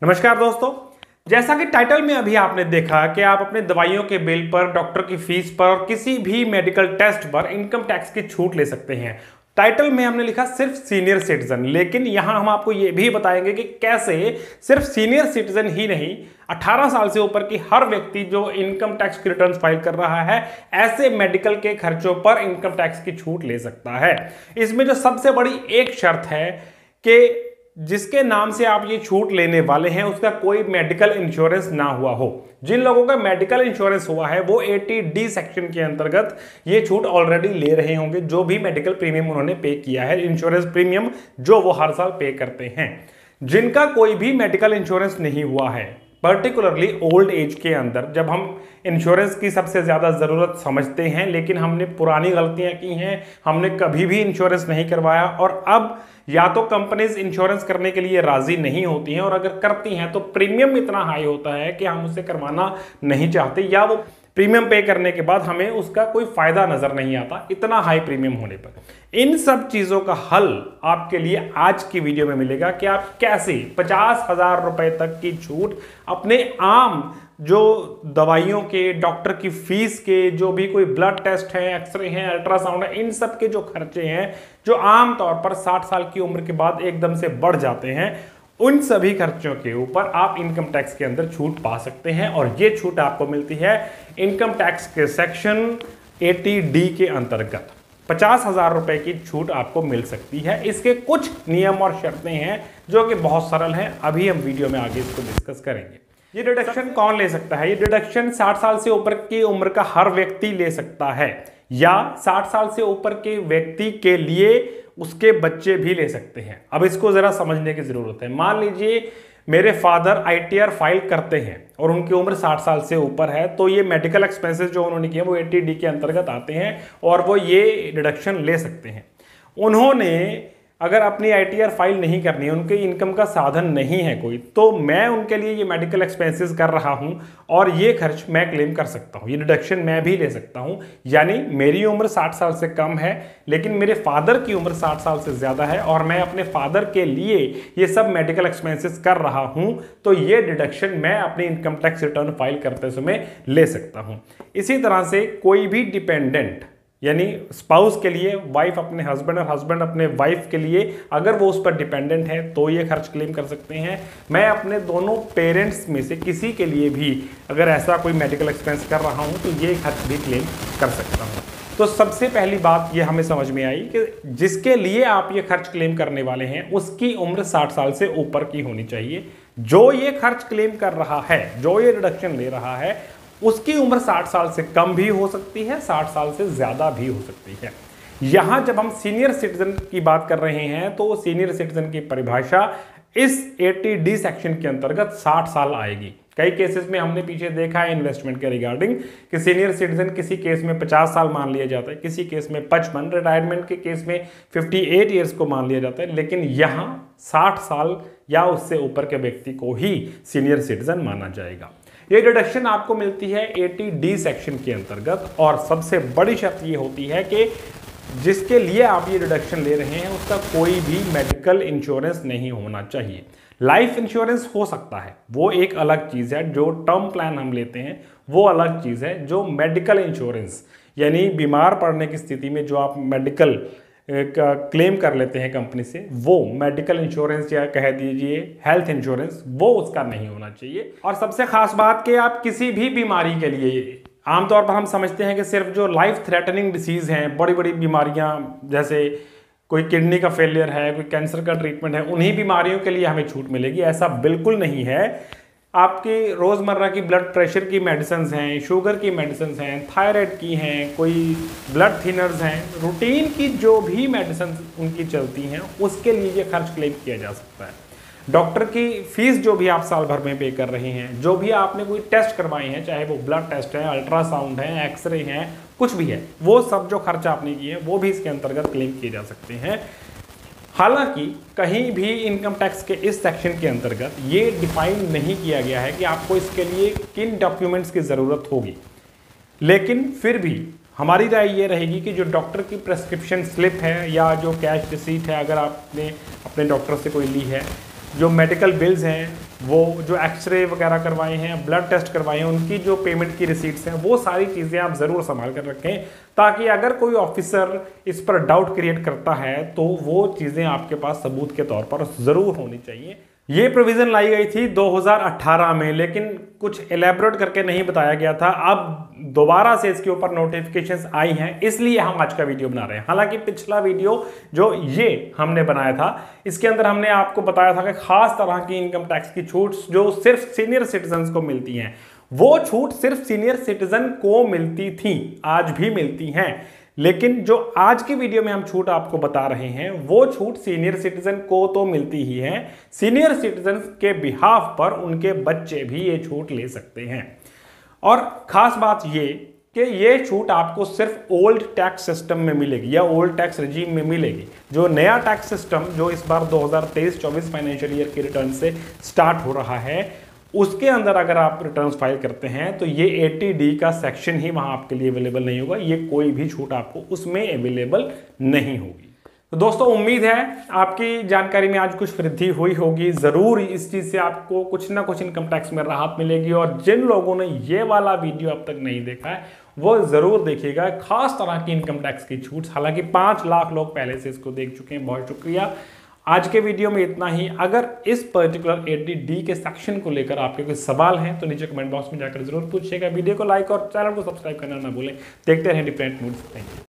नमस्कार दोस्तों, जैसा कि टाइटल में अभी आपने देखा कि आप अपने दवाइयों के बिल पर, डॉक्टर की फीस पर और किसी भी मेडिकल टेस्ट पर इनकम टैक्स की छूट ले सकते हैं। टाइटल में हमने लिखा सिर्फ सीनियर सिटीजन, लेकिन यहां हम आपको यह भी बताएंगे कि कैसे सिर्फ सीनियर सिटीजन ही नहीं, 18 साल से ऊपर की हर व्यक्ति जो इनकम टैक्स की रिटर्न फाइल कर रहा है ऐसे मेडिकल के खर्चों पर इनकम टैक्स की छूट ले सकता है। इसमें जो सबसे बड़ी एक शर्त है कि जिसके नाम से आप ये छूट लेने वाले हैं उसका कोई मेडिकल इंश्योरेंस ना हुआ हो। जिन लोगों का मेडिकल इंश्योरेंस हुआ है वो 80D सेक्शन के अंतर्गत ये छूट ऑलरेडी ले रहे होंगे, जो भी मेडिकल प्रीमियम उन्होंने पे किया है, इंश्योरेंस प्रीमियम जो वो हर साल पे करते हैं। जिनका कोई भी मेडिकल इंश्योरेंस नहीं हुआ है, पर्टिकुलरली ओल्ड एज के अंदर, जब हम इंश्योरेंस की सबसे ज़्यादा ज़रूरत समझते हैं लेकिन हमने पुरानी गलतियां की हैं, हमने कभी भी इंश्योरेंस नहीं करवाया और अब या तो कंपनीज इंश्योरेंस करने के लिए राजी नहीं होती हैं और अगर करती हैं तो प्रीमियम इतना हाई होता है कि हम उसे करवाना नहीं चाहते, या वो प्रीमियम पे करने के बाद हमें उसका कोई फायदा नजर नहीं आता इतना हाई प्रीमियम होने पर। इन सब चीजों का हल आपके लिए आज की वीडियो में मिलेगा कि आप कैसे 50,000 रुपए तक की छूट अपने आम जो दवाइयों के, डॉक्टर की फीस के, जो भी कोई ब्लड टेस्ट है, एक्सरे हैं, अल्ट्रासाउंड है, इन सब के जो खर्चे हैं जो आम तौर पर 60 साल की उम्र के बाद एकदम से बढ़ जाते हैं, उन सभी खर्चों के ऊपर आप इनकम टैक्स के अंदर छूट पा सकते हैं। और ये छूट आपको मिलती है इनकम टैक्स के सेक्शन 80D के अंतर्गत। 50,000 रुपए की छूट आपको मिल सकती है। इसके कुछ नियम और शर्तें हैं जो कि बहुत सरल हैं, अभी हम वीडियो में आगे इसको डिस्कस करेंगे। ये डिडक्शन कौन ले सकता है? ये डिडक्शन 60 साल से ऊपर की उम्र का हर व्यक्ति ले सकता है, या 60 साल से ऊपर के व्यक्ति के लिए उसके बच्चे भी ले सकते हैं। अब इसको जरा समझने की जरूरत है। मान लीजिए मेरे फादर ITR फाइल करते हैं और उनकी उम्र 60 साल से ऊपर है, तो ये मेडिकल एक्सपेंसेस जो उन्होंने किए वो 80D के अंतर्गत आते हैं और वो ये डिडक्शन ले सकते हैं। उन्होंने अगर अपनी ITR फाइल नहीं करनी है, उनके इनकम का साधन नहीं है कोई, तो मैं उनके लिए ये मेडिकल एक्सपेंसेस कर रहा हूं और ये खर्च मैं क्लेम कर सकता हूं, ये डिडक्शन मैं भी ले सकता हूं। यानी मेरी उम्र 60 साल से कम है लेकिन मेरे फादर की उम्र 60 साल से ज़्यादा है और मैं अपने फादर के लिए ये सब मेडिकल एक्सपेंसेस कर रहा हूं, तो ये डिडक्शन मैं अपनी इनकम टैक्स रिटर्न फाइल करते समय ले सकता हूं। इसी तरह से कोई भी डिपेंडेंट, यानी स्पाउस के लिए, वाइफ अपने हस्बैंड और हस्बैंड अपने वाइफ के लिए, अगर वो उस पर डिपेंडेंट है तो ये खर्च क्लेम कर सकते हैं। मैं अपने दोनों पेरेंट्स में से किसी के लिए भी अगर ऐसा कोई मेडिकल एक्सपेंस कर रहा हूं तो ये खर्च भी क्लेम कर सकता हूं। तो सबसे पहली बात ये हमें समझ में आई कि जिसके लिए आप ये खर्च क्लेम करने वाले हैं उसकी उम्र 60 साल से ऊपर की होनी चाहिए। जो ये खर्च क्लेम कर रहा है, जो ये रिडक्शन ले रहा है, उसकी उम्र 60 साल से कम भी हो सकती है, 60 साल से ज़्यादा भी हो सकती है। यहाँ जब हम सीनियर सिटीजन की बात कर रहे हैं तो सीनियर सिटीजन की परिभाषा इस 80D सेक्शन के अंतर्गत 60 साल आएगी। कई केसेस में हमने पीछे देखा है इन्वेस्टमेंट के रिगार्डिंग कि सीनियर सिटीजन किसी केस में 50 साल मान लिया जाता है, किसी केस में 55, रिटायरमेंट के केस में 58 ईयर्स को मान लिया जाता है, लेकिन यहाँ 60 साल या उससे ऊपर के व्यक्ति को ही सीनियर सिटीजन माना जाएगा। ये डिडक्शन आपको मिलती है 80D सेक्शन के अंतर्गत और सबसे बड़ी शर्त ये होती है कि जिसके लिए आप ये डिडक्शन ले रहे हैं उसका कोई भी मेडिकल इंश्योरेंस नहीं होना चाहिए। लाइफ इंश्योरेंस हो सकता है, वो एक अलग चीज़ है। जो टर्म प्लान हम लेते हैं वो अलग चीज़ है। जो मेडिकल इंश्योरेंस, यानी बीमार पड़ने की स्थिति में जो आप मेडिकल क्लेम कर लेते हैं कंपनी से, वो मेडिकल इंश्योरेंस या कह दीजिए हेल्थ इंश्योरेंस, वो उसका नहीं होना चाहिए। और सबसे खास बात कि आप किसी भी बीमारी के लिए, आमतौर पर हम समझते हैं कि सिर्फ जो लाइफ थ्रेटनिंग डिसीज़ हैं, बड़ी बड़ी बीमारियां, जैसे कोई किडनी का फेलियर है, कोई कैंसर का ट्रीटमेंट है, उन्हीं बीमारियों के लिए हमें छूट मिलेगी, ऐसा बिल्कुल नहीं है। आपकी रोज़मर्रा की ब्लड प्रेशर की मेडिसिन हैं, शुगर की मेडिसिन हैं, थायराइड की हैं, कोई ब्लड थिनर्स हैं, रूटीन की जो भी मेडिसिन उनकी चलती हैं उसके लिए ये खर्च क्लेम किया जा सकता है। डॉक्टर की फीस जो भी आप साल भर में पे कर रहे हैं, जो भी आपने कोई टेस्ट करवाए हैं, चाहे वो ब्लड टेस्ट है, अल्ट्रासाउंड है, एक्सरे हैं, कुछ भी है, वो सब जो खर्च आपने किए हैं वो भी इसके अंतर्गत क्लेम किए जा सकते हैं। हालांकि कहीं भी इनकम टैक्स के इस सेक्शन के अंतर्गत ये डिफाइन नहीं किया गया है कि आपको इसके लिए किन डॉक्यूमेंट्स की ज़रूरत होगी, लेकिन फिर भी हमारी राय ये रहेगी कि जो डॉक्टर की प्रेस्क्रिप्शन स्लिप है या जो कैश रिसीट है, अगर आपने अपने डॉक्टर से कोई ली है, जो मेडिकल बिल्स हैं, वो जो एक्सरे वगैरह करवाए हैं, ब्लड टेस्ट करवाए हैं, उनकी जो पेमेंट की रिसीट्स हैं, वो सारी चीज़ें आप ज़रूर संभाल कर रखें, ताकि अगर कोई ऑफिसर इस पर डाउट क्रिएट करता है तो वो चीज़ें आपके पास सबूत के तौर पर ज़रूर होनी चाहिए। ये प्रोविज़न लाई गई थी 2018 में, लेकिन कुछ एलैबोरेट करके नहीं बताया गया था। अब दोबारा से इसके ऊपर नोटिफिकेशंस आई हैं, इसलिए हम आज का वीडियो बना रहे हैं। हालांकि पिछला वीडियो जो ये हमने बनाया था, इसके अंदर हमने आपको बताया था कि खास तरह की इनकम टैक्स की छूट जो सिर्फ सीनियर सिटीजन को मिलती हैं, वो छूट सिर्फ सीनियर सिटीजन को मिलती थी, आज भी मिलती हैं। लेकिन जो आज की वीडियो में हम छूट आपको बता रहे हैं, वो छूट सीनियर सिटीजन को तो मिलती ही है, सीनियर सिटीजन के बिहाफ पर उनके बच्चे भी ये छूट ले सकते हैं। और खास बात ये कि ये छूट आपको सिर्फ ओल्ड टैक्स सिस्टम में मिलेगी या ओल्ड टैक्स रिजीम में मिलेगी। जो नया टैक्स सिस्टम जो इस बार 2023-24 फाइनेंशियल ईयर के रिटर्न से स्टार्ट हो रहा है, उसके अंदर अगर आप रिटर्न्स फाइल करते हैं तो ये 80D का सेक्शन ही वहां आपके लिए अवेलेबल नहीं होगा, ये कोई भी छूट आपको उसमें अवेलेबल नहीं होगी। तो दोस्तों, उम्मीद है आपकी जानकारी में आज कुछ वृद्धि हुई होगी। ज़रूर इस चीज़ से आपको कुछ ना कुछ इनकम टैक्स में राहत मिलेगी। और जिन लोगों ने ये वाला वीडियो अब तक नहीं देखा है, वो ज़रूर देखिएगा। खास तरह की इनकम टैक्स की छूट, हालांकि 5 लाख लोग पहले से इसको देख चुके हैं, बहुत शुक्रिया। आज के वीडियो में इतना ही। अगर इस पर्टिकुलर 80D के सेक्शन को लेकर आपके कोई सवाल हैं तो नीचे कमेंट बॉक्स में जाकर जरूर पूछिएगा। वीडियो को लाइक और चैनल को सब्सक्राइब करना ना भूलें। देखते रहें डिफरेंट न्यूज़। Thank you.